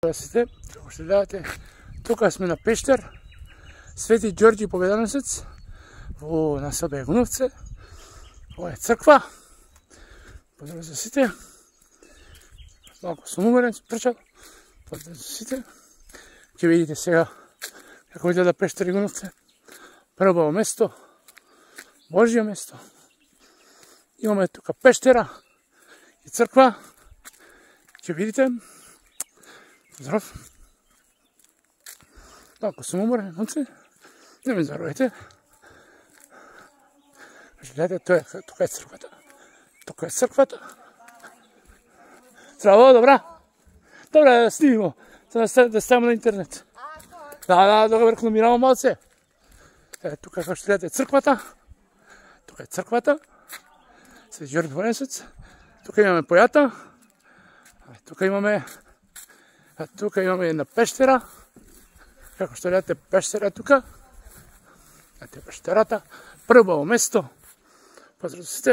Здравейте, како ще гледате, тука сме на Пештер, Свети Ѓорѓи Победоносец, во населба Егуновце. Ова е црква. Поздрав за сите. Малку сум уморен, трчал. Поздрав за сите. Ќе видите сега како изгледа Пештер Егуновце. Пребаво место, Божјо место. Имаме тука пештера и црква. Ќе видите. Здрав. Малку сум уморен, момци. Не ме заробете. Гледате, тука е црквата. Тука е црквата. Здраво, добра. Добра, да снимимо. Да ставаме на интернет. Да, врху намирamo малце. Тука како што гледате црквата. Тука е црквата. Свети Ѓорѓи Победоносец. Тука имаме појата. Тука имаме една пештера. Како што гледате пештера тука. Ете пештерата. Пребаво место. Поздрав за сите.